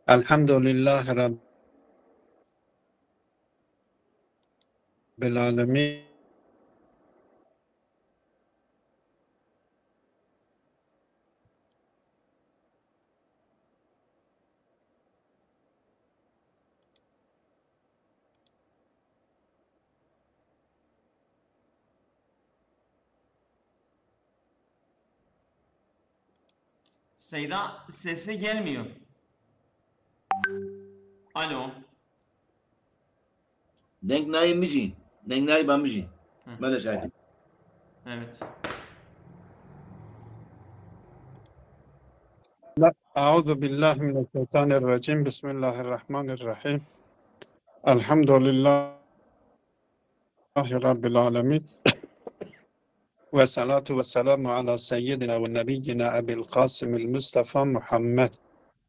Elhamdülillahi Rabbil alemin. Seyda sesi gelmiyor. Alo. Denk nai miji. Denk nai ben miji. Hı. Böyle şahit. Evet. Euzu billahi mineşşeytanirracim. Bismillahirrahmanirrahim. Elhamdülillahi Rabbil alemin. Ve salatu ve selamu ala seyyidina ve nebiyyina Ebil Kasımil Mustafa Muhammed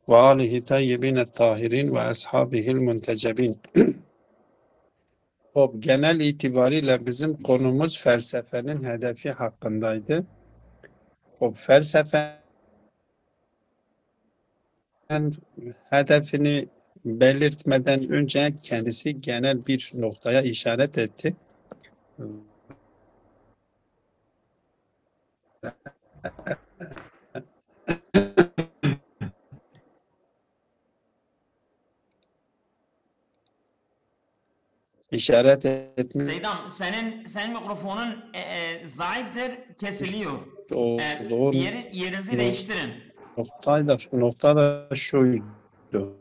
ve alihi tayyibin tahirin ve ashabihil muntecebin. O genel itibariyle bizim konumuz felsefenin hedefi hakkındaydı. O felsefenin hedefini belirtmeden önce kendisi genel bir noktaya işaret etti. İşaret etmiş Seydam senin mikrofonun zayıftır, kesiliyor. doğru Yerinizi değiştirin. nokta da şuydu.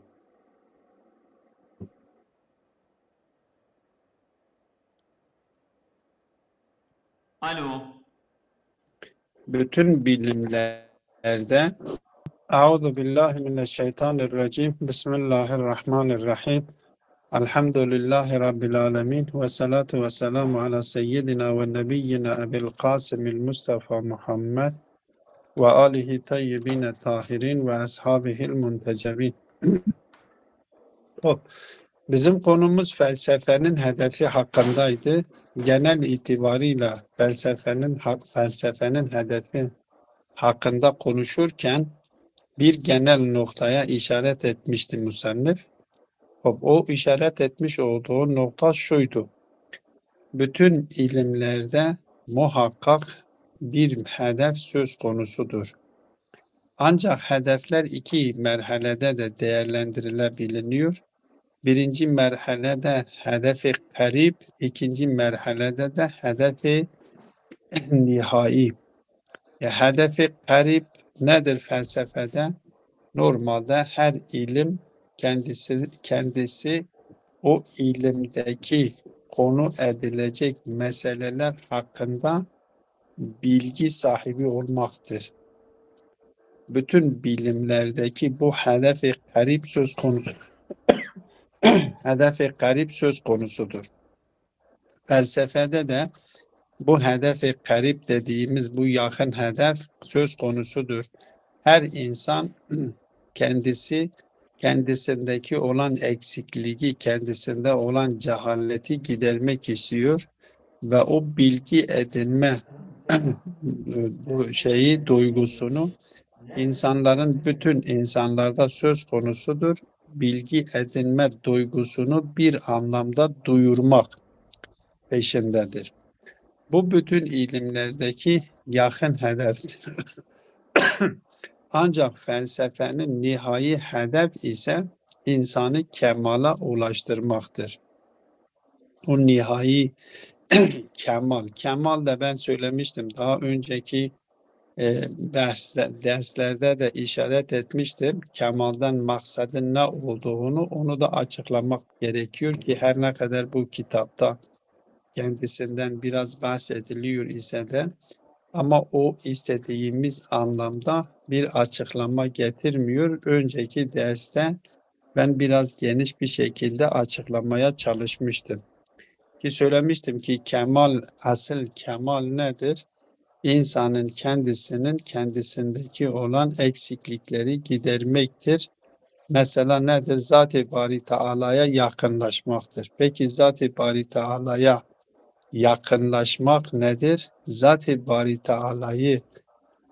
Alo. Bütün bilimlerde Euzu billahi mineşşeytanirracim. Bismillahirrahmanirrahim. Elhamdülillahi Rabbil alemin. Ve salatu ve selamu ala seyyidina ve nebiyyina Ebil Kasımil Mustafa Muhammed ve alihi tayyibine tahirin ve ashabihil muntecebin. Bizim konumuz felsefenin hedefi hakkındaydı. Genel itibarıyla felsefenin hedefi hakkında konuşurken bir genel noktaya işaret etmişti musannif. O işaret etmiş olduğu nokta şuydu. Bütün ilimlerde muhakkak bir hedef söz konusudur. Ancak hedefler iki merhalede de değerlendirilebiliyor. Birinci merhalede hedefi karib, ikinci merhalede de hedefi nihai. Hedefi karib nedir felsefede? Normalde her ilim kendisi o ilimdeki konu edilecek meseleler hakkında bilgi sahibi olmaktır. Bütün bilimlerdeki bu hedefi karib söz konusudur. Hedefi karib söz konusudur. Felsefede de bu hedefi karib dediğimiz bu yakın hedef söz konusudur. Her insan kendisindeki olan eksikliği, kendisinde olan cehaleti gidermek istiyor ve o bilgi edinme bu duygusunu bütün insanlarda söz konusudur. Bilgi edinme duygusunu bir anlamda duyurmak peşindedir. Bu bütün ilimlerdeki yakın hedeftir. Ancak felsefenin nihai hedef ise insanı kemala ulaştırmaktır. O nihai kemal da ben söylemiştim. Daha önceki derslerde de işaret etmiştim. Kemalden maksadın ne olduğunu onu da açıklamak gerekiyor ki her ne kadar bu kitapta kendisinden biraz bahsediliyor ise de ama o istediğimiz anlamda bir açıklama getirmiyor. Önceki derste ben biraz geniş bir şekilde açıklamaya çalışmıştım. Ki söylemiştim ki asıl kemal nedir? İnsanın kendisindeki olan eksiklikleri gidermektir. Mesela nedir? Zat-ı Bari Teala'ya yakınlaşmaktır. Peki Zat-ı Bari Teala'ya yakınlaşmak nedir? Zat-ı Bari Teala'yı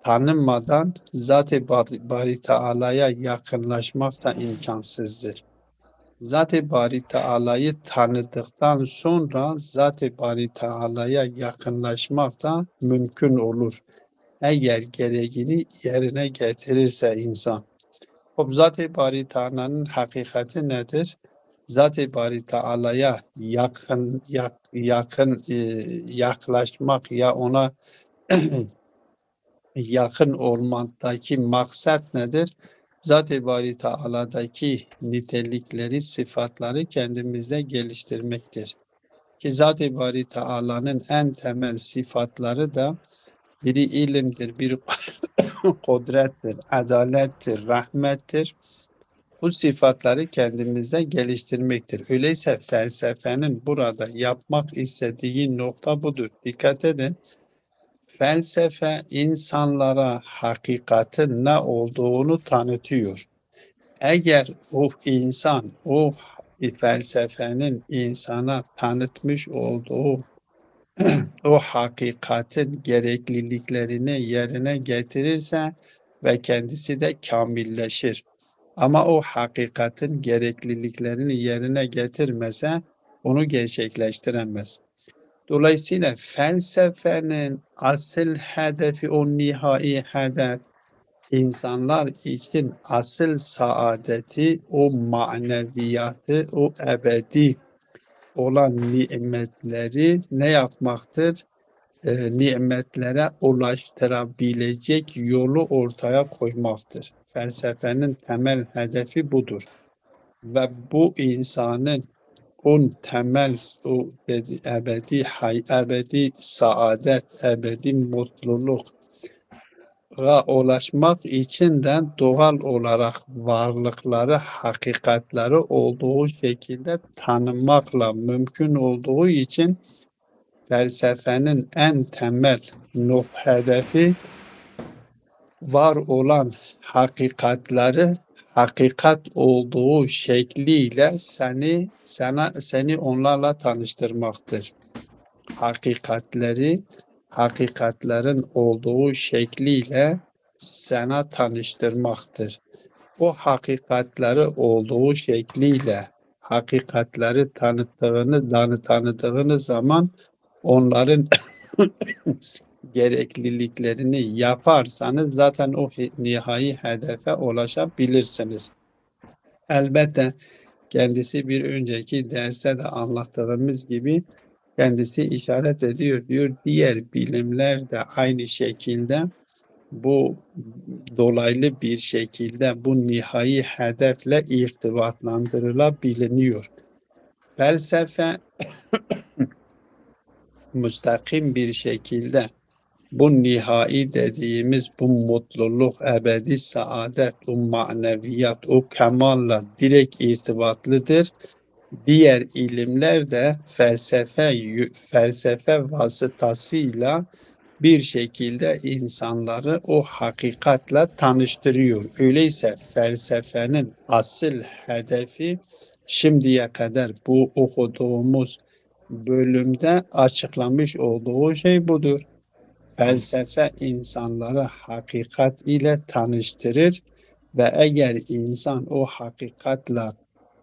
tanınmadan Zat-ı Bari Teala'ya yakınlaşmak da imkansızdır. Zat-ı Bari Teala'yı tanıdıktan sonra Zat-ı Bari Teala'ya yakınlaşmak da mümkün olur. Eğer gereğini yerine getirirse insan. O Zat-ı Bari Teala'nın hakikati nedir? Zat-ı Bari Teala'ya yaklaşmak ya ona yakın olmadaki maksat nedir? Zat-ı Bari Teala'daki nitelikleri, sıfatları kendimizde geliştirmektir. Ki Zat-ı Bari Teala'nın en temel sıfatları da biri ilimdir, biri kudrettir, adalettir, rahmettir. Bu sıfatları kendimizde geliştirmektir. Öyleyse felsefenin burada yapmak istediği nokta budur. Dikkat edin. Felsefe insanlara hakikatin ne olduğunu tanıtıyor. Eğer o insan, o felsefenin insana tanıtmış olduğu o hakikatin gerekliliklerini yerine getirirse ve kendisi de kamilleşir. Ama o hakikatin gerekliliklerini yerine getirmese onu gerçekleştiremez. Dolayısıyla felsefenin asıl hedefi, o nihai hedef, insanlar için asıl saadeti, o maneviyatı, o ebedi olan nimetleri ne yapmaktır? Nimetlere ulaştırabilecek yolu ortaya koymaktır. Felsefenin temel hedefi budur. Ve bu insanın temel o ebedi saadet, ebedi mutluluk'a ulaşmak için de doğal olarak varlıkları, hakikatleri olduğu şekilde tanımakla mümkün olduğu için felsefenin en temel hedefi var olan hakikatleri hakikat olduğu şekliyle seni onlarla tanıştırmaktır. Hakikatlerin olduğu şekliyle sana tanıştırmaktır. O hakikatleri olduğu şekliyle hakikatleri tanıdığınız zaman onların gerekliliklerini yaparsanız zaten o nihai hedefe ulaşabilirsiniz. Elbette kendisi bir önceki derste de anlattığımız gibi kendisi işaret ediyor. Diyor diğer bilimler de aynı şekilde bu dolaylı bir şekilde bu nihai hedefle irtibatlandırılabiliyor. Felsefe müstakim bir şekilde bu nihai dediğimiz bu mutluluk, ebedi saadet, o maneviyat, o kemalla direkt irtibatlıdır. Diğer ilimler de felsefe vasıtasıyla bir şekilde insanları o hakikatle tanıştırıyor. Öyleyse felsefenin asıl hedefi şimdiye kadar bu okuduğumuz bölümde açıklamış olduğu şey budur. Felsefe insanları hakikat ile tanıştırır ve eğer insan o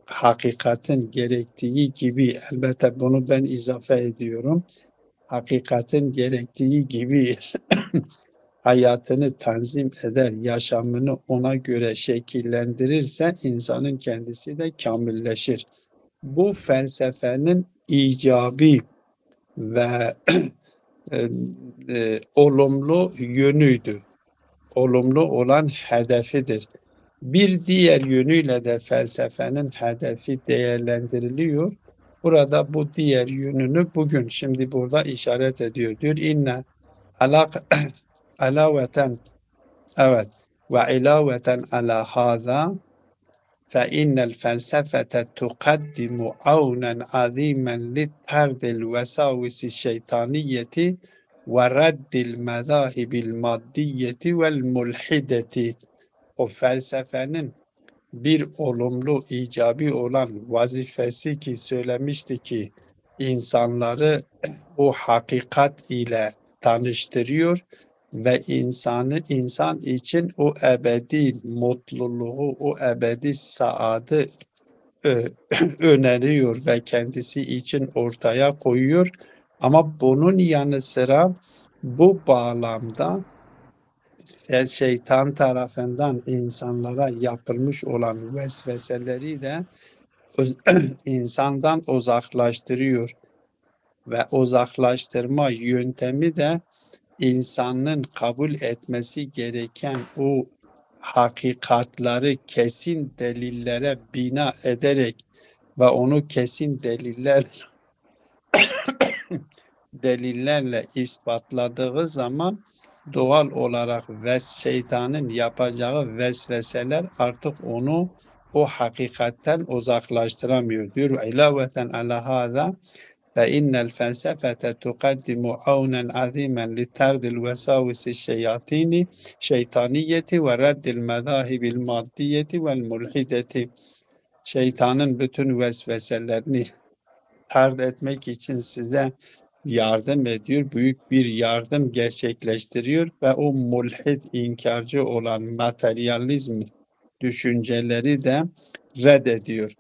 hakikatin gerektiği gibi, elbette bunu ben izafe ediyorum, hakikatin gerektiği gibi hayatını tanzim eder, yaşamını ona göre şekillendirirse insanın kendisi de kamilleşir. Bu felsefenin icabi ve olumlu yönüydü. Olumlu olan hedefidir. Bir diğer yönüyle de felsefenin hedefi değerlendiriliyor. Burada bu diğer yönünü bugün şimdi burada işaret ediyor. Diyor inne alaveten evet ve ilaveten ala haza فإن الفلسفة تقدم عونا عظيما لطرد الوساوس الشيطانية ورد المذاهب المادية والملحدة. O felsefenin bir olumlu, icabi olan vazifesi ki söylemişti ki insanları o hakikat ile tanıştırıyor ve insan için o ebedi mutluluğu, o ebedi saadı öneriyor ve kendisi için ortaya koyuyor. Ama bunun yanı sıra bu bağlamda şeytan tarafından insanlara yapılmış olan vesveseleri de insandan uzaklaştırıyor ve uzaklaştırma yöntemi de insanın kabul etmesi gereken o hakikatları kesin delillere bina ederek ve onu kesin delillerle ispatladığı zaman doğal olarak şeytanın yapacağı vesveseler artık onu o hakikatten uzaklaştıramıyor diyor. İlaveten ala hâzâ فإن الفلسفة تقدم عونا عظيما لطرد الوساوس الشيطانية ورد المذاهب المادية والملحدة. Şeytanın bütün vesveselerini tard etmek için size yardım ediyor. Büyük bir yardım gerçekleştiriyor ve o mulhid inkarcı olan materyalizm düşünceleri de reddediyor.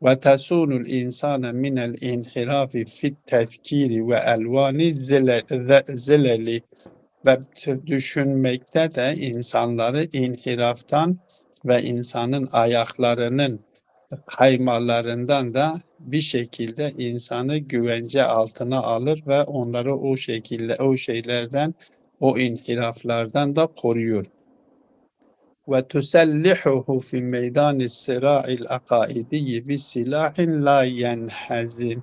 Ve tasunul insana minel inhirafi fit tefkiri ve elvani zileli ve düşünmekte de insanları inhiraftan ve insanın ayaklarının kaymalarından da bir şekilde insanı güvence altına alır ve onları o şekilde o şeylerden, o inhiraflardan da koruyor. Ve tusellihuhu fi meydani sira'il akaidiyyi bi silahin la yenhazim.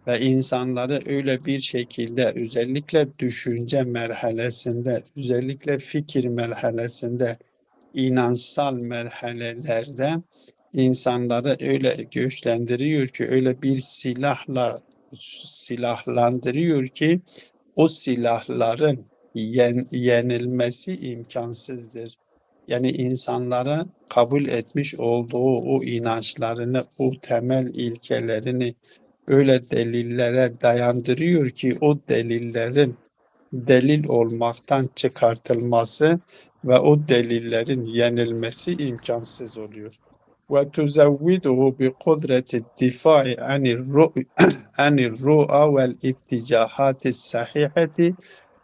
Ve insanları öyle bir şekilde özellikle düşünce merhalesinde, özellikle fikir merhalesinde, inançsal merhalelerde insanları öyle güçlendiriyor ki, öyle bir silahlandırıyor ki o silahların yenilmesi imkansızdır. Yani insanlara kabul etmiş olduğu o inançlarını, o temel ilkelerini öyle delillere dayandırıyor ki o delillerin delil olmaktan çıkartılması ve o delillerin yenilmesi imkansız oluyor. Ve tuzavviduhu bi kudreti difai anir ru'a vel itticahati sahihati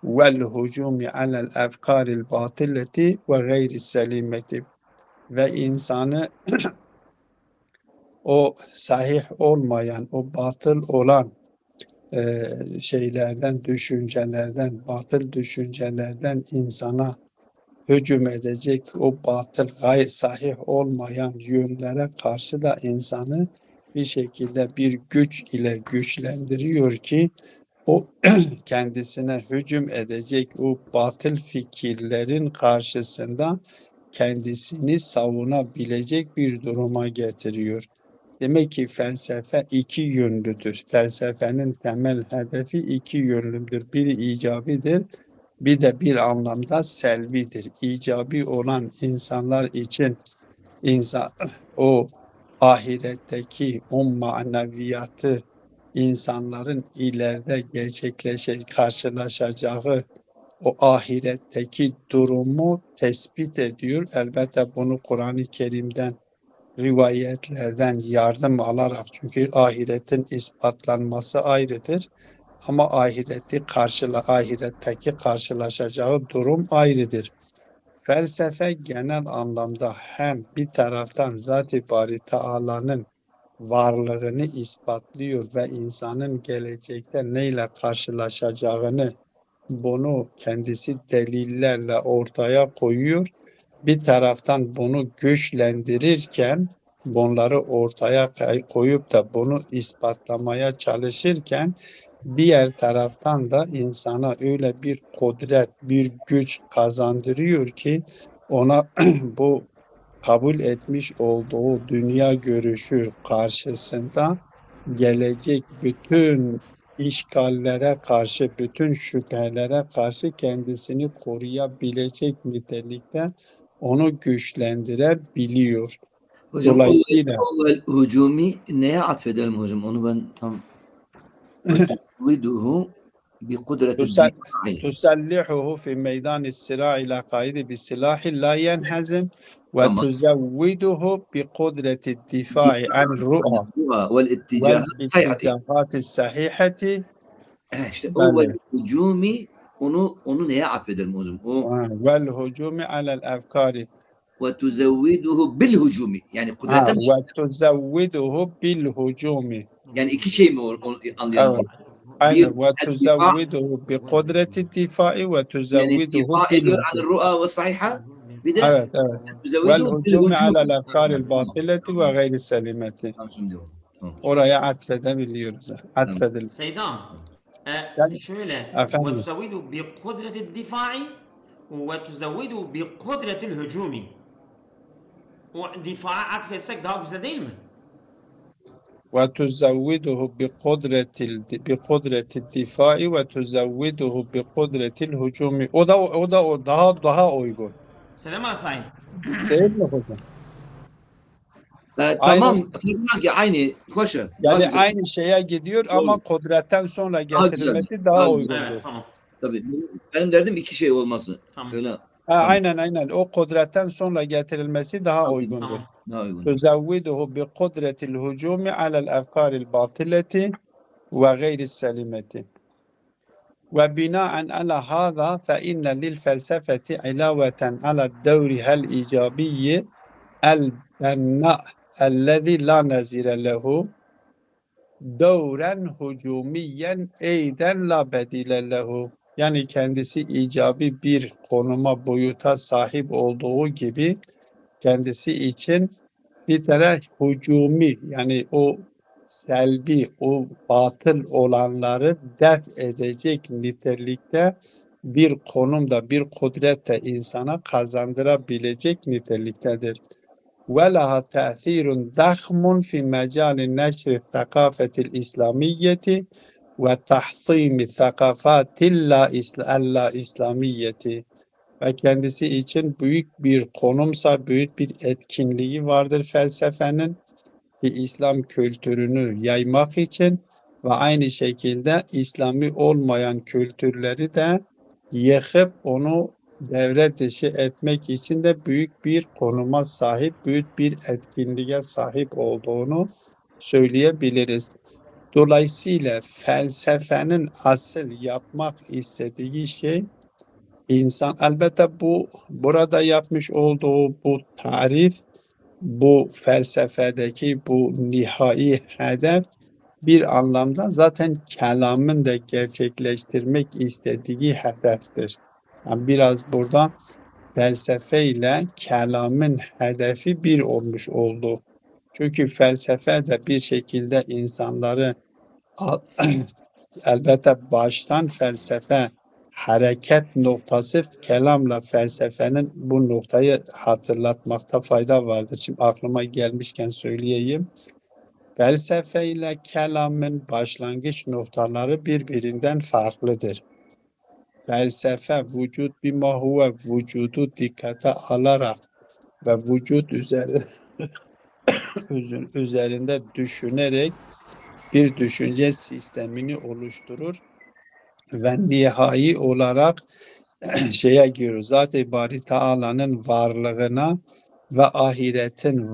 vel hucumi alel efkaril batilleti ve gayri selimeti. Ve insanı o sahih olmayan, o batıl olan şeylerden, düşüncelerden, batıl düşüncelerden insana hücum edecek o batıl, gayr sahih olmayan yönlere karşı da insanı bir şekilde bir güç ile güçlendiriyor ki o kendisine hücum edecek o batıl fikirlerin karşısında kendisini savunabilecek bir duruma getiriyor. Demek ki felsefe iki yönlüdür. Felsefenin temel hedefi iki yönlüdür. Biri icabidir, bir de bir anlamda selvidir. İcabi olan insanlar için o ahiretteki o maneviyatı insanların ileride karşılaşacağı o ahiretteki durumu tespit ediyor. Elbette bunu Kur'an-ı Kerim'den, rivayetlerden yardım alarak, çünkü ahiretin ispatlanması ayrıdır ama ahiretteki karşılaşacağı durum ayrıdır. Felsefe genel anlamda hem bir taraftan Zat-ı Bari Teala'nın varlığını ispatlıyor ve insanın gelecekte neyle karşılaşacağını, bunu kendisi delillerle ortaya koyuyor. Bir taraftan bunu güçlendirirken, bunları ortaya koyup da bunu ispatlamaya çalışırken, diğer taraftan da insana öyle bir kudret, bir güç kazandırıyor ki ona bu kabul etmiş olduğu dünya görüşü karşısında gelecek bütün işgallere karşı, bütün şüphelere karşı kendisini koruyabilecek nitelikte onu güçlendirebiliyor. Hocam Dolayısıyla o hücumi neye atfedelim hocam? Onu ben tam ve tuzavviduhu بقدرة تسل- الدفاع تسلحه في ميدان الصراع إلى قائده بسلاح لا ينهزم تمام. وتزوده بقدرة الدفاع عن الرؤى والاتجاهات الصحيحة. والاتجاهات الصحيحة. İşte o بله. hücumi onu neye atfeder hocam? O والهجوم على الأفكار. ve tuzevviduhu bil hücumi. Yani kudrete mi? وتزوده بالهجوم. Yani iki şey mi anlayalım? Evet. Bir, Aynen. الدفاع وتزوده بقدرة الدفاع yani وتزوده difaa ediyor بالهجوم. anil ru'a ve sahiha. Bir de Evet, evet. tuzevviduhu bil والهجوم على hücumi. الأفكار Tamam. الباطلة وغير السليمة. Tamam şimdi oldu. Tamam. Oraya atfedebiliyoruz. Atfedil. سيدام Yani, şöyle efendim. وتزوده بقدرة الدفاع وتزوده بقدرة الهجوم. O difağa atfetsek daha güzel değil mi? وتزوده بقدرة الدفاع وتزوده بقدرة الهجوم. O daha uygun. Selam Asay. Değil mi hocam? Tamam. Fark ki aynı. Koşa. Yani aynı şeye gidiyor ama Doğru. kudretten sonra Daha güzel. getirilmesi Daha daha güzel. uygundur. Evet tamam. Tabii. Benim derdim iki şey olması. Tamam. Öyle. Aynen. O kudretten sonra getirilmesi daha Tabii. uygundur. Tamam. Daha uygun. تزوده بقدرة الهجوم على الأفكار الباطلة وغير السليمة. وبناء على هذا فإن للفلسفة علاوة على دورها الإيجابي البناء الذي لا نظير له دورا هجوميا أيضا لا بديل له. Yani kendisi icabi bir konuma, boyuta sahip olduğu gibi kendisi için bir tane hücumi, yani o selbi, o batıl olanları def edecek nitelikte bir konumda, bir kudrette insana kazandırabilecek niteliktedir. وَلَهَا تَأْثِيرٌ ضَخْمٌ فِي مَجَالِ نَشْرِ الثَّقَافَةِ الْإِسْلَامِيَّةِ وَتَحْطِيمِ الثَّقَافَاتِ اللا-İslamiyeti. Ve kendisi için büyük bir konumsa, büyük bir etkinliği vardır felsefenin, bir İslam kültürünü yaymak için ve aynı şekilde İslami olmayan kültürleri de yıkıp onu devre dışı etmek için de büyük bir konuma sahip, büyük bir etkinliğe sahip olduğunu söyleyebiliriz. Dolayısıyla felsefenin asıl yapmak istediği şey, İnsan elbette burada yapmış olduğu bu tarif, bu felsefedeki bu nihai hedef bir anlamda zaten kelamın da gerçekleştirmek istediği hedeftir. Yani biraz burada felsefe ile kelamın hedefi bir olmuş oldu. Çünkü felsefe de bir şekilde insanları elbette baştan felsefe hareket noktası, kelamla felsefenin bu noktayı hatırlatmakta fayda vardır. Şimdi aklıma gelmişken söyleyeyim. Felsefe ile kelamın başlangıç noktaları birbirinden farklıdır. Felsefe vücut bima huve vücudu dikkate alarak ve vücut üzerinde düşünerek bir düşünce sistemini oluşturur ve nihai olarak şeye giriyoruz. Zat-ı Bari Teala'nın varlığına ve ahiretin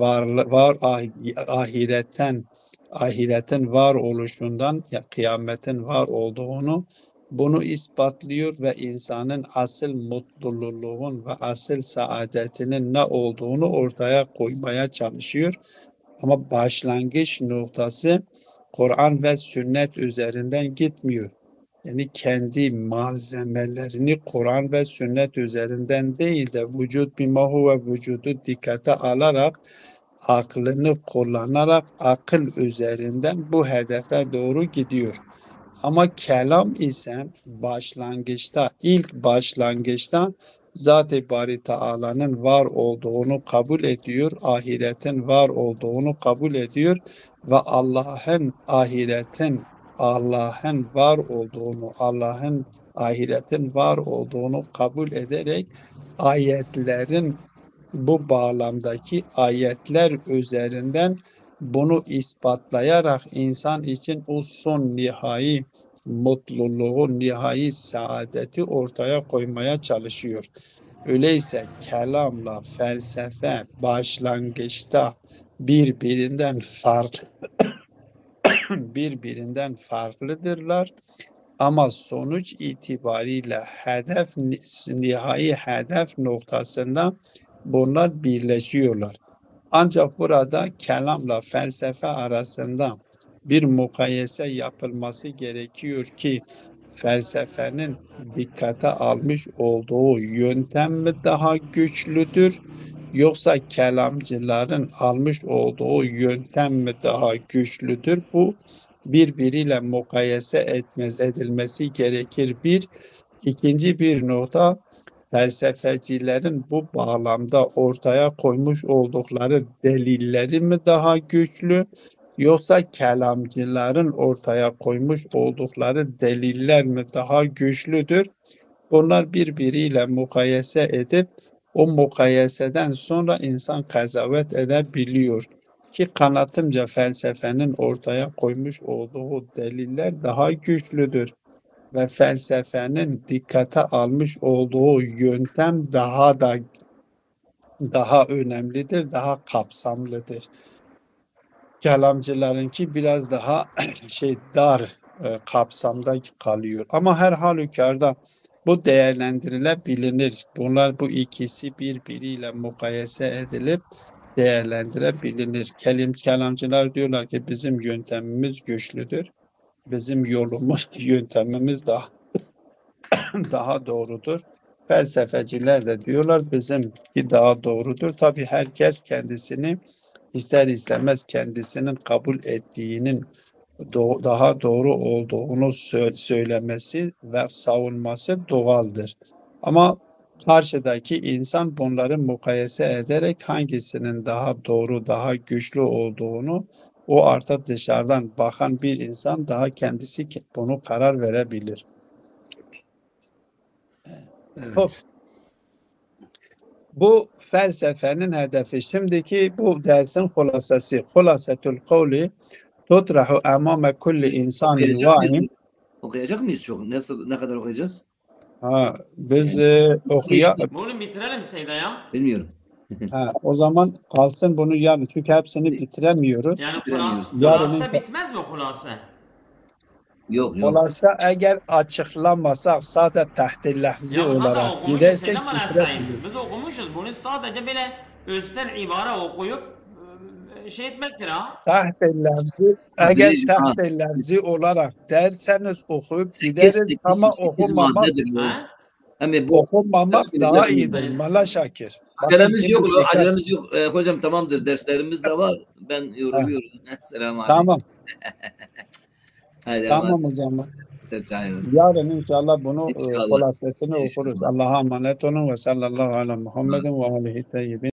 ahiretin var oluşundan, ya kıyametin var olduğunu, bunu ispatlıyor ve insanın asıl mutluluğun ve asıl saadetinin ne olduğunu ortaya koymaya çalışıyor. Ama başlangıç noktası Kur'an ve sünnet üzerinden gitmiyor. Yani kendi malzemelerini Kur'an ve sünnet üzerinden değil de vücut bimahu ve vücudu dikkate alarak, aklını kullanarak akıl üzerinden bu hedefe doğru gidiyor. Ama kelam ise ilk başlangıçta Zat-ı Bari Teala'nın var olduğunu kabul ediyor, ahiretin var olduğunu kabul ediyor ve Allah'ın ahiretin var olduğunu kabul ederek ayetlerin, bu bağlamdaki ayetler üzerinden bunu ispatlayarak insan için o son nihai mutluluğu, nihai saadeti ortaya koymaya çalışıyor. Öyleyse kelamla felsefe başlangıçta birbirinden farklıdırlar. Ama sonuç itibariyle nihai hedef noktasında bunlar birleşiyorlar. Ancak burada kelamla felsefe arasında bir mukayese yapılması gerekiyor ki felsefenin dikkate almış olduğu yöntem mi daha güçlüdür, yoksa kelamcıların almış olduğu yöntem mi daha güçlüdür? Bu birbiriyle mukayese edilmesi gerekir. İkinci bir nokta, felsefecilerin bu bağlamda ortaya koymuş oldukları delilleri mi daha güçlü, yoksa kelamcıların ortaya koymuş oldukları deliller mi daha güçlüdür? Bunlar birbiriyle mukayese edip o mukayeseden sonra insan kazavet edebiliyor. Ki kanatımca felsefenin ortaya koymuş olduğu deliller daha güçlüdür ve felsefenin dikkate almış olduğu yöntem daha önemlidir, daha kapsamlıdır. Kelamcılarınki biraz daha dar kapsamda kalıyor. Ama her halükarda bu değerlendirilebilir. Bu ikisi birbiriyle mukayese edilip değerlendirebilir. Kelamcılar diyorlar ki bizim yöntemimiz güçlüdür. Bizim yöntemimiz daha doğrudur. Felsefeciler de diyorlar bizimki daha doğrudur. Tabii herkes kendisini ister istemez kendisinin kabul ettiğinin daha doğru olduğunu söylemesi ve savunması doğaldır. Ama karşıdaki insan bunları mukayese ederek hangisinin daha doğru, daha güçlü olduğunu o artık dışarıdan bakan bir insan daha kendisi bunu karar verebilir. Evet. Bu felsefenin hedefi. Şimdiki bu dersin hulasası. Hulasetül kavli tutrahu amame kulli insani va'in. Okuyacak mıyız çok? Ne kadar okuyacağız? Biz Bunu bitirelim Seyda ya. Bilmiyorum. o zaman kalsın bunu yarın. Çünkü hepsini bitiremiyoruz. Yani Bitiremiyoruz. hulasa bitmez mi hulasa? Yok. Hulasa eğer açıklanmasak sadece tahtil lafzi Ya zaten olarak okumuşuz gidersek Seyda bitiremeyiz. Biz okumuşuz. Bunu sadece böyle üstten ibare okuyup şey etmektir ha. Tahtil lafzi eğer tahtil lafzi olarak derseniz okuyup gideriz ama okumamak okumamak daha iyidir. Mala Şakir. Acelemiz yok. Acelemiz yok. Hocam tamamdır. Derslerimiz de var. Ben yoruluyorum. Selamünaleyküm. Tamam. Haydi Tamam hocam. Serçayın. Yarın inşallah bunu hulasesini okuruz. Allah'a emanet olun ve sallallahu aleyhi ve Muhammedin ve aleyhi teyyibin.